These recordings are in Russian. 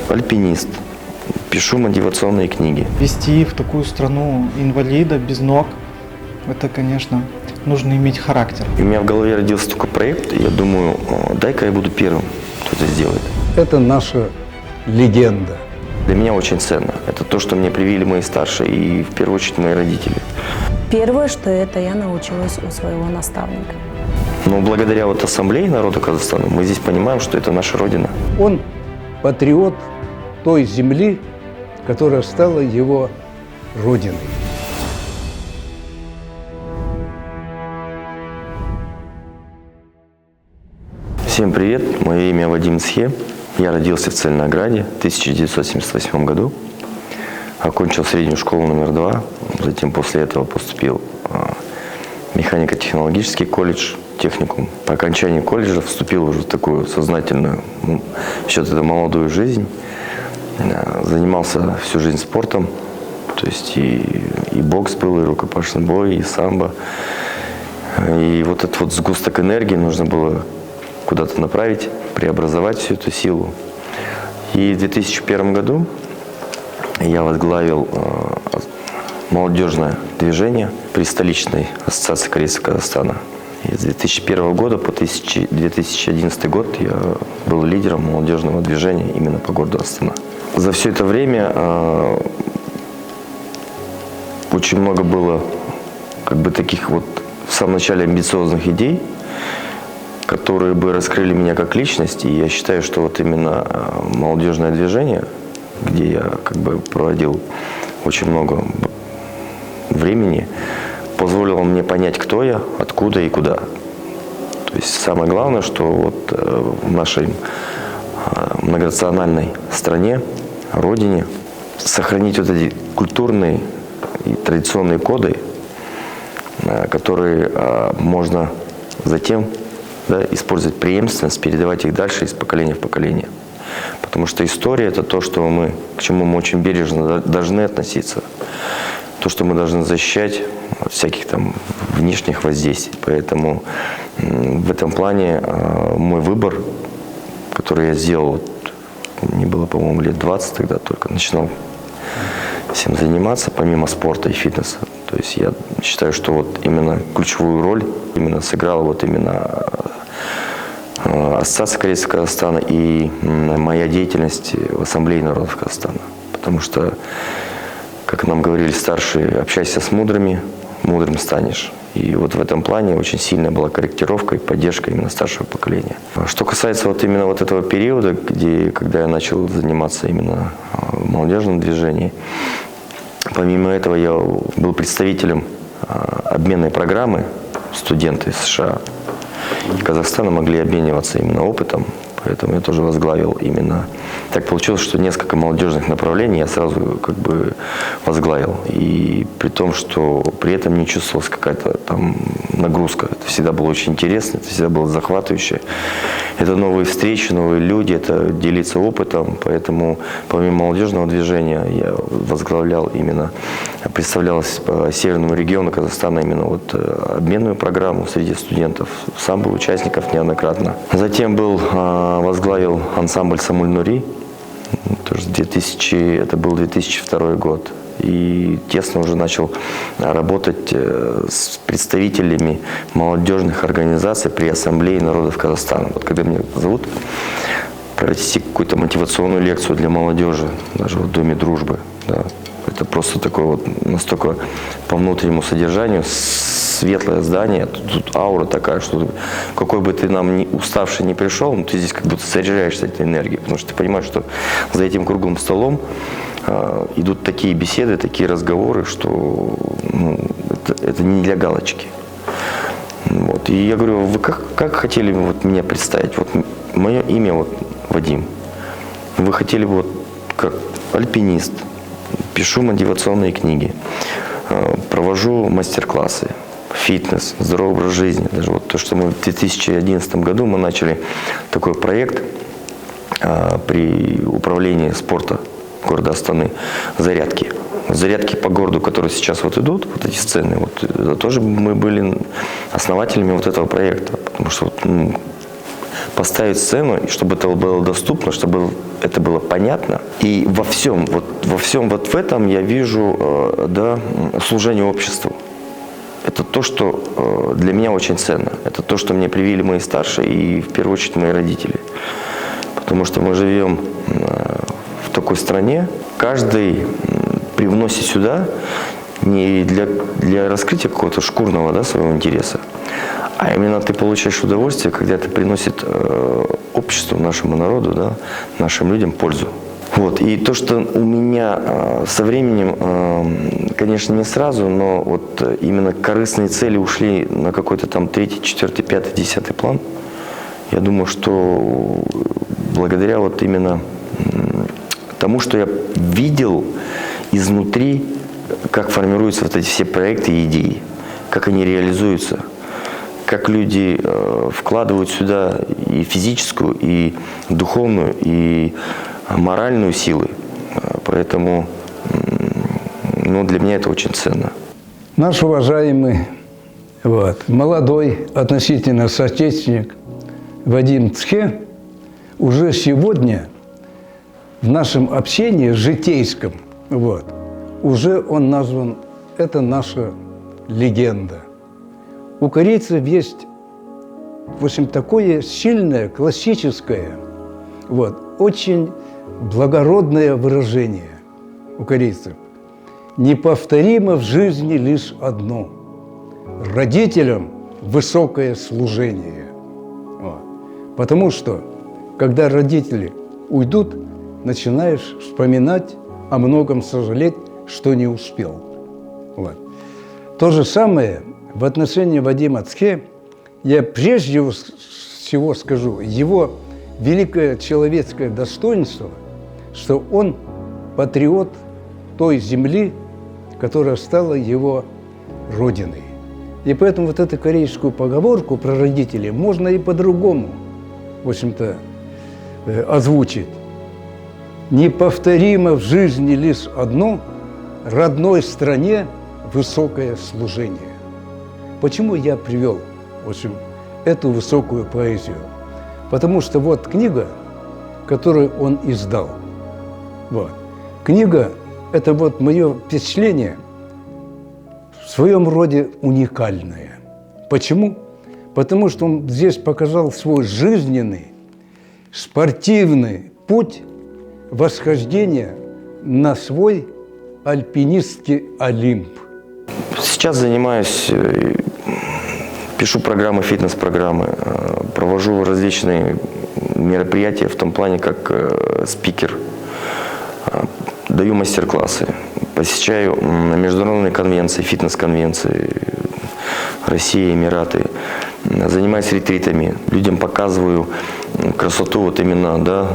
альпинист, пишу мотивационные книги. Вести в такую страну инвалида без ног, это, конечно, нужно иметь характер. И у меня в голове родился такой проект, и я думаю, дай-ка я буду первым, кто это сделает. Это наша легенда. Для меня очень ценно. Это то, что мне привили мои старшие и, в первую очередь, мои родители. Первое, что это я научилась у своего наставника. Но благодаря вот Ассамблее народа Казахстана мы здесь понимаем, что это наша Родина. Он патриот той земли, которая стала его родиной. Всем привет, мое имя Вадим Цхе. Я родился в Цельнограде в 1978 году. Окончил среднюю школу номер 2. Затем после этого поступил в механико-технологический колледж, техникум. По окончании колледжа вступил уже в такую сознательную, еще тогда молодую жизнь. Занимался всю жизнь спортом. То есть и бокс был, и рукопашный бой, и самбо. И вот этот вот сгусток энергии нужно было куда-то направить, преобразовать всю эту силу. И в 2001 году я возглавил молодежное движение при столичной ассоциации корейцев Казахстана. И с 2001 года по 2011 год я был лидером молодежного движения именно по городу Астана. За все это время очень много было таких вот в самом начале амбициозных идей, которые бы раскрыли меня как личность. И я считаю, что вот именно молодежное движение, где я проводил очень много времени, позволило мне понять, кто я, откуда и куда. То есть самое главное, что вот в нашей многонациональной стране, родине, сохранить вот эти культурные и традиционные коды, которые можно затем использовать преемственность, передавать их дальше из поколения в поколение. Потому что история – это то, к чему мы очень бережно должны относиться, то, что мы должны защищать от всяких внешних воздействий. Поэтому в этом плане мой выбор, который я сделал, мне было, по-моему, лет 20 тогда только, начинал всем заниматься, помимо спорта и фитнеса. То есть я считаю, что вот именно ключевую роль именно сыграла вот именно Ассоциация корейцев Казахстана и моя деятельность в Ассамблее народов Казахстана. Потому что, как нам говорили старшие, общайся с мудрыми, мудрым станешь. И вот в этом плане очень сильная была корректировка и поддержка именно старшего поколения. Что касается вот именно вот этого периода, когда я начал заниматься именно в молодежном движении, помимо этого я был представителем обменной программы студенты из США и Казахстана могли обмениваться именно опытом, поэтому я тоже возглавил именно. Так получилось, что несколько молодежных направлений я сразу возглавил. И при том, что при этом не чувствовалась какая-то нагрузка. Это всегда было очень интересно, это всегда было захватывающе. Это новые встречи, новые люди, это делиться опытом. Поэтому помимо молодежного движения я возглавлял представлял северному региону Казахстана именно обменную программу среди студентов, сам был участников неоднократно. Затем возглавил ансамбль «Самуль-Нури», это был 2002 год. И тесно уже начал работать с представителями молодежных организаций при Ассамблее народов Казахстана. Вот когда меня зовут провести какую-то мотивационную лекцию для молодежи, даже в Доме дружбы, это просто такое настолько по внутреннему содержанию светлое здание, тут аура такая, что какой бы ты уставший не пришел, ты здесь как будто заряжаешься этой энергией, потому что ты понимаешь, что за этим круглым столом идут такие беседы, такие разговоры, что это не для галочки. И я говорю, вы как хотели меня представить? Мое имя Вадим. Вы хотели бы как альпинист, пишу мотивационные книги, провожу мастер-классы, фитнес, здоровый образ жизни. Даже то, что мы в 2011 году мы начали такой проект при управлении спорта города Астаны, зарядки. Зарядки по городу, которые сейчас идут, эти сцены, тоже мы были основателями этого проекта, потому что поставить сцену, и чтобы это было доступно, чтобы это было понятно. И во всем вот в этом я вижу, да, служение обществу. Это то, что для меня очень ценно. Это то, что мне привили мои старшие и, в первую очередь, мои родители. Потому что мы живем в такой стране, каждый привносит сюда не для раскрытия какого-то шкурного, да, своего интереса, а именно ты получаешь удовольствие, когда это приносит обществу, нашему народу, да, нашим людям пользу. Вот. И то, что у меня со временем, конечно, не сразу, но вот именно корыстные цели ушли на какой-то там 3-й, 4-й, 5-й, 10-й план, я думаю, что благодаря вот именно тому, что я видел изнутри, как формируются вот эти все проекты и идеи, как они реализуются, как люди вкладывают сюда и физическую, и духовную, и моральную силы. Поэтому, ну, для меня это очень ценно. Наш уважаемый, молодой относительно соотечественник Вадим Цхе уже сегодня в нашем общении житейском, уже он назван, это наша легенда. У корейцев есть, в общем, такое сильное, классическое, очень благородное выражение у корейцев. Неповторимо в жизни лишь одно – родителям высокое служение. Потому что, когда родители уйдут, начинаешь вспоминать, о многом сожалеть, что не успел. То же самое в отношении Вадима Цхе. Я прежде всего скажу, его великое человеческое достоинство, что он патриот той земли, которая стала его родиной. И поэтому вот эту корейскую поговорку про родителей можно и по-другому, в общем-то, озвучить. Неповторимо в жизни лишь одно – родной стране высокое служение. Почему я привел, в общем, эту высокую поэзию? Потому что вот книга, которую он издал. Книга – это вот мое впечатление в своем роде уникальное. Почему? Потому что он здесь показал свой жизненный, спортивный путь восхождения на свой альпинистский Олимп. Сейчас занимаюсь, пишу программы, фитнес-программы, провожу различные мероприятия в том плане, как спикер, даю мастер-классы, посещаю международные конвенции, фитнес-конвенции, Россия, Эмираты, занимаюсь ретритами, людям показываю красоту вот именно, да,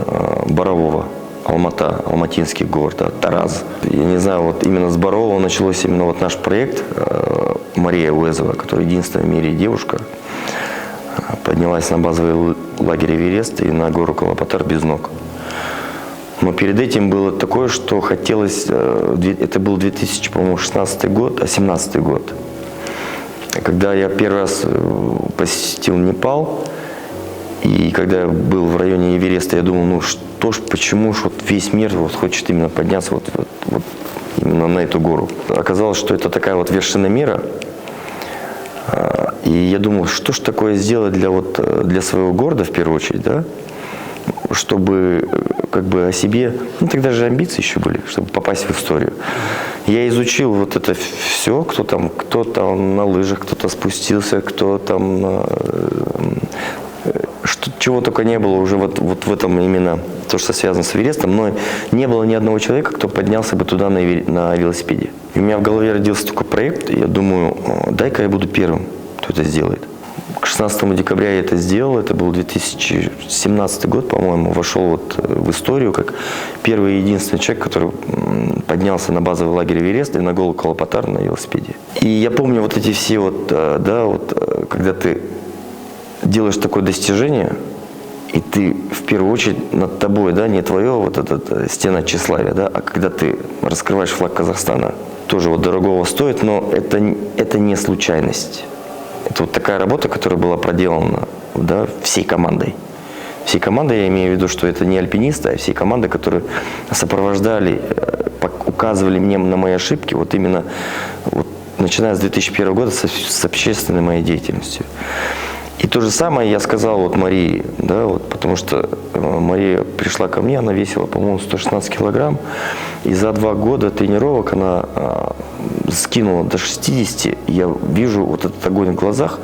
Борового, Алмата, Алматинский город, да, Тараз. Я не знаю, вот именно с Борового началось именно вот наш проект Мария Уэзова, которая единственная в мире девушка, поднялась на базовый лагерь Эверест и на гору Калапатар без ног. Но перед этим было такое, что хотелось, это был 2016 год, а 2017 год, когда я первый раз посетил Непал, и когда я был в районе Эвереста, я думал, ну что ж, почему ж вот весь мир вот хочет именно подняться вот именно на эту гору. Оказалось, что это такая вот вершина мира, и я думал, что ж такое сделать для своего города в первую очередь, да, чтобы как бы о себе, ну тогда же амбиции еще были, чтобы попасть в историю. Я изучил вот это все, кто там на лыжах, кто-то спустился, кто там, чего только не было уже вот в этом именно, то, что связано с Эверестом, но не было ни одного человека, кто поднялся бы туда на велосипеде. И у меня в голове родился такой проект, и я думаю, дай-ка я буду первым, кто это сделает. К 16 декабря я это сделал, это был 2017 год, по-моему, вошел вот в историю как первый и единственный человек, который поднялся на базовый лагерь Эверест и на гору Калапатар на велосипеде. И я помню вот эти все когда ты делаешь такое достижение, и ты в первую очередь над тобой, да, не твое вот эта стена тщеславия, да, а когда ты раскрываешь флаг Казахстана, тоже вот дорогого стоит, но это не случайность. Это вот такая работа, которая была проделана, да, всей командой. Всей командой я имею в виду, что это не альпинисты, а всей команды, которые сопровождали, указывали мне на мои ошибки, вот именно вот, начиная с 2001 года с общественной моей деятельностью. И то же самое я сказал вот Марии, да, вот, потому что Мария пришла ко мне, она весила, по-моему, 116 килограмм, и за 2 года тренировок она скинула до 60, я вижу вот этот огонь в глазах,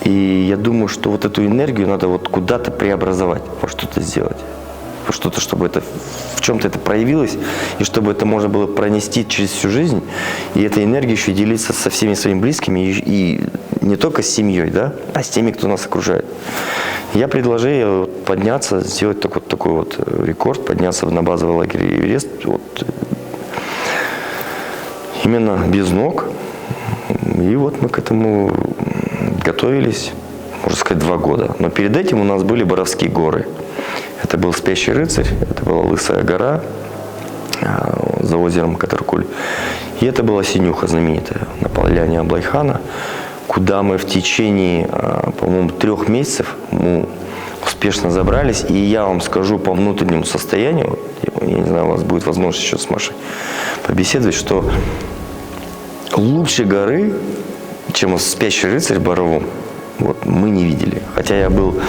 и я думаю, что вот эту энергию надо вот куда-то преобразовать, во что-то сделать, во что-то, чтобы это в чем-то это проявилось, и чтобы это можно было пронести через всю жизнь, и этой энергией еще делиться со всеми своими близкими, и не только с семьей, да, а с теми, кто нас окружает. Я предложил ей подняться, сделать такой вот рекорд, подняться на базовый лагерь Эверест, вот, именно без ног. И вот мы к этому готовились, можно сказать, 2 года. Но перед этим у нас были Боровские горы. Это был Спящий рыцарь, это была Лысая гора за озером Катаркуль. И это была Синюха знаменитая на поляне Аблайхана, куда мы в течение, по-моему, 3 месяцев мы успешно забрались. И я вам скажу по внутреннему состоянию, я не знаю, у вас будет возможность еще с Машей побеседовать, что лучше горы, чем Спящий рыцарь в Боровом, вот, мы не видели. Хотя я был,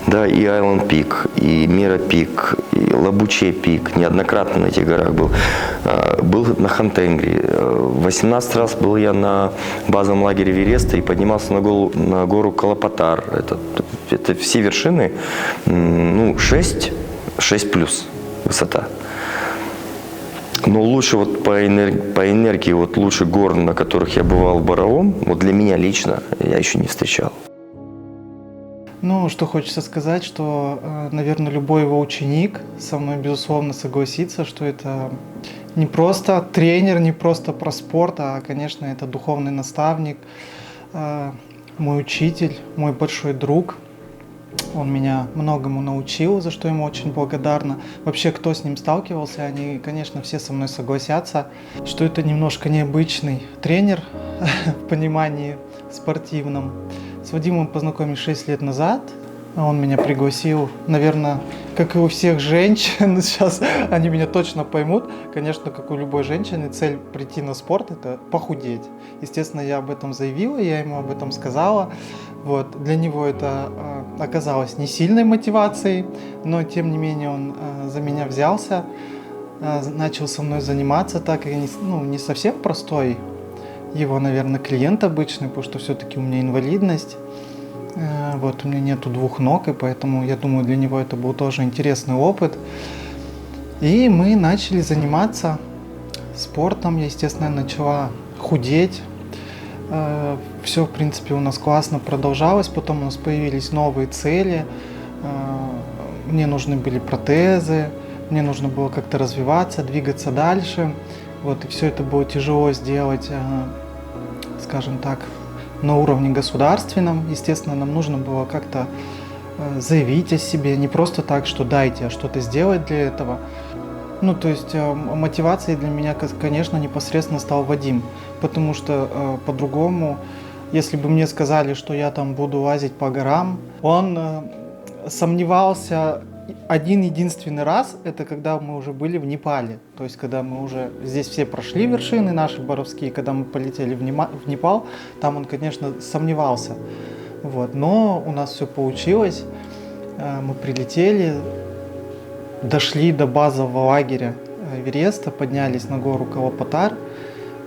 да, и Айленд Пик, и Мира Пик, и Лабуче Пик, неоднократно на этих горах был. Был на Хантенгри. 18 раз был я на базовом лагере Эвереста и поднимался на гору Калапатар. Это все вершины, ну, 6 плюс высота. Но лучше вот по энергии, вот лучше гор, на которых я бывал в Боровом, вот для меня лично, я еще не встречал. Ну, что хочется сказать, что, наверное, любой его ученик со мной, безусловно, согласится, что это не просто тренер, не просто про спорт, а, конечно, это духовный наставник, мой учитель, мой большой друг. Он меня многому научил, за что ему очень благодарна. Вообще, кто с ним сталкивался, они, конечно, все со мной согласятся, что это немножко необычный тренер в понимании спортивном. С Вадимом познакомились 6 лет назад. Он меня пригласил, наверное, как и у всех женщин, сейчас они меня точно поймут. Конечно, как у любой женщины, цель прийти на спорт – это похудеть. Естественно, я об этом заявила, я ему об этом сказала. Вот. Для него это оказалось не сильной мотивацией, но тем не менее он за меня взялся, начал со мной заниматься, так и не совсем простой его, наверное, клиент обычный, потому что все-таки у меня инвалидность. Вот, у меня нету 2 ног, и поэтому, я думаю, для него это был тоже интересный опыт. И мы начали заниматься спортом. Я, естественно, начала худеть. Все, в принципе, у нас классно продолжалось. Потом у нас появились новые цели. Мне нужны были протезы. Мне нужно было как-то развиваться, двигаться дальше. Вот, и все это было тяжело сделать, скажем так, на уровне государственном. Естественно, нам нужно было как-то заявить о себе, не просто так, что дайте, а что-то сделать для этого. Ну, то есть мотивацией для меня, конечно, непосредственно стал Вадим, потому что по-другому, если бы мне сказали, что я там буду лазить по горам, он сомневался один единственный раз, это когда мы уже были в Непале, то есть когда мы уже здесь все прошли вершины наши боровские, когда мы полетели в Непал, там он, конечно, сомневался, вот, но у нас все получилось, мы прилетели, дошли до базового лагеря Эвереста, поднялись на гору Калапатар,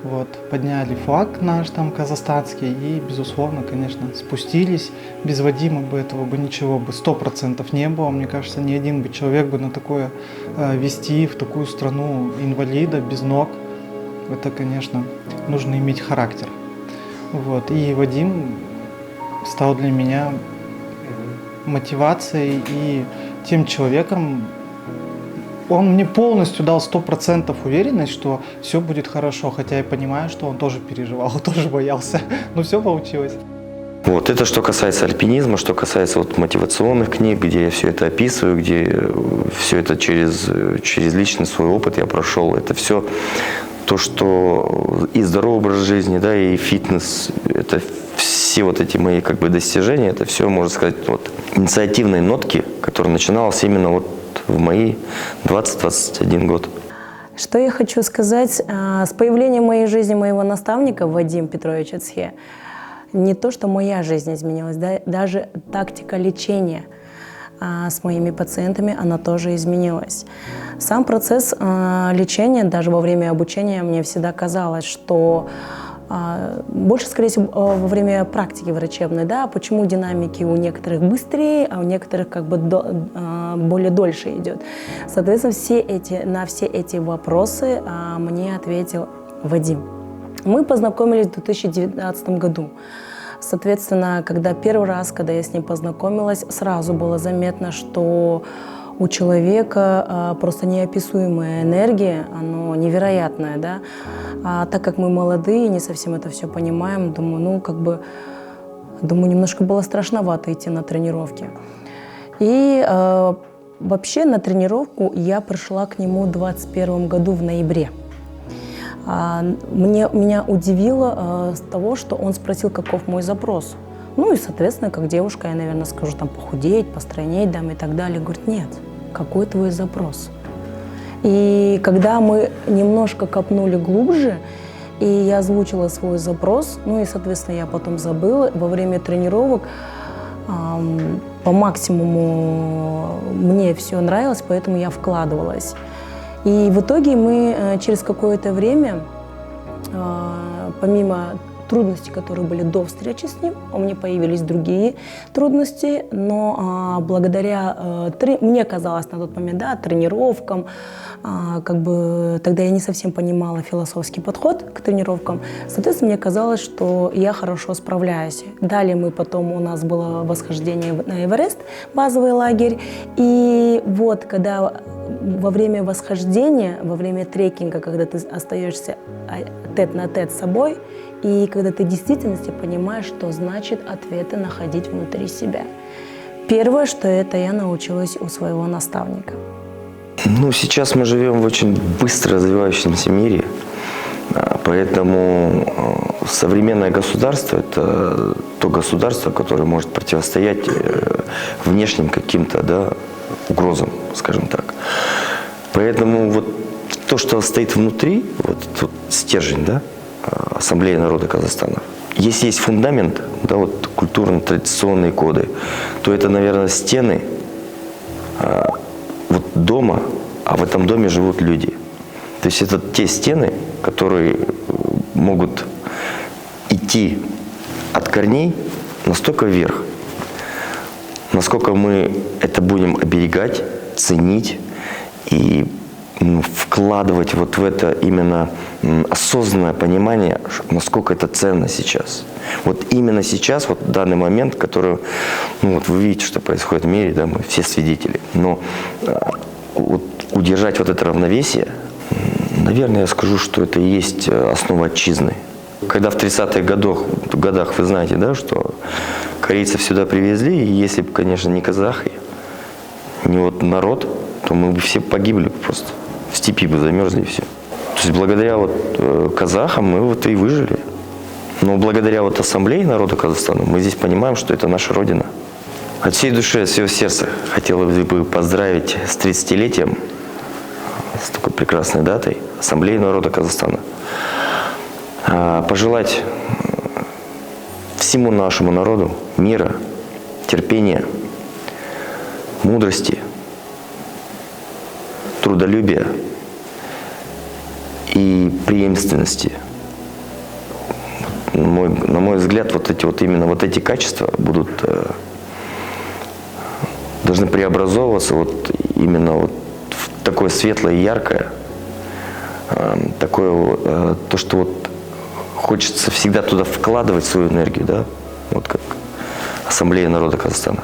вот, подняли флаг наш там казахстанский и, безусловно, конечно, спустились. Без Вадима бы этого бы ничего бы 100% не было. Мне кажется, ни один бы человек бы на такое вести в такую страну инвалида без ног. Это, конечно, нужно иметь характер. Вот. И Вадим стал для меня мотивацией и тем человеком. Он мне полностью дал 100% уверенность, что все будет хорошо, хотя я понимаю, что он тоже переживал, тоже боялся, но все получилось. Вот это что касается альпинизма, что касается вот мотивационных книг, где я все это описываю, где все это через личный свой опыт я прошел. Это все то, что и здоровый образ жизни, да, и фитнес, это все вот эти мои как бы достижения, это все, можно сказать, вот инициативные нотки, которые начиналось именно вот в мои 20-21 год. Что я хочу сказать? С появлением в моей жизни моего наставника Вадим Петрович Ацхе, не то, что моя жизнь изменилась, да, даже тактика лечения с моими пациентами, она тоже изменилась. Сам процесс лечения, даже во время обучения, мне всегда казалось, что больше, скорее всего, во время практики врачебной, да, почему динамики у некоторых быстрее, а у некоторых как бы более дольше идет. Соответственно, на все эти вопросы мне ответил Вадим. Мы познакомились в 2019 году. Соответственно, первый раз, когда я с ним познакомилась, сразу было заметно, что у человека просто неописуемая энергия, она невероятная, да. А так как мы молодые, не совсем это все понимаем, думаю, немножко было страшновато идти на тренировки. И вообще на тренировку я пришла к нему в 2021 году в ноябре. Меня удивило с того, что он спросил, каков мой запрос. Ну и, соответственно, как девушка, я, наверное, скажу, там, похудеть, постройнеть, да, и так далее. Говорит, нет, какой твой запрос? И когда мы немножко копнули глубже, и я озвучила свой запрос, ну и, соответственно, я потом забыла, во время тренировок по максимуму мне все нравилось, поэтому я вкладывалась. И в итоге мы через какое-то время, помимо трудностей, которые были до встречи с ним, у меня появились другие трудности, но благодаря, мне казалось на тот момент, да, тренировкам, тогда я не совсем понимала философский подход к тренировкам, соответственно, мне казалось, что я хорошо справляюсь. Далее у нас было восхождение на Эверест, базовый лагерь, и вот когда во время восхождения, во время трекинга, когда ты остаешься тет-на-тет с собой, и когда ты в действительности понимаешь, что значит ответы находить внутри себя. Первое, что это я научилась у своего наставника. Сейчас мы живем в очень быстро развивающемся мире, поэтому современное государство – это то государство, которое может противостоять внешним каким-то, да, угрозам, скажем так. Поэтому вот то, что стоит внутри, вот тут стержень, да, Ассамблеи народа Казахстана. Если есть фундамент, да, вот культурно-традиционные коды, то это, наверное, стены вот дома, а в этом доме живут люди. То есть это те стены, которые могут идти от корней настолько вверх, насколько мы это будем оберегать, ценить и вкладывать вот в это именно осознанное понимание, насколько это ценно сейчас. Вот именно сейчас, вот в данный момент, который, вот вы видите, что происходит в мире, да, мы все свидетели. Но вот удержать вот это равновесие, наверное, я скажу, что это и есть основа отчизны. Когда в 30-х годах, вы знаете, да, что корейцев сюда привезли, и если бы, конечно, не казахи, не вот народ, то мы бы все погибли просто. В степи бы замерзли и все. То есть благодаря вот казахам мы вот и выжили. Но благодаря вот Ассамблее народа Казахстана мы здесь понимаем, что это наша Родина. От всей души, от всего сердца хотел бы поздравить с 30-летием, с такой прекрасной датой, Ассамблеи народа Казахстана. Пожелать всему нашему народу мира, терпения, мудрости, трудолюбия и преемственности. На мой взгляд, именно эти качества должны преобразовываться именно в такое светлое и яркое, такое то, что хочется всегда туда вкладывать свою энергию, да, вот как Ассамблея народа Казахстана.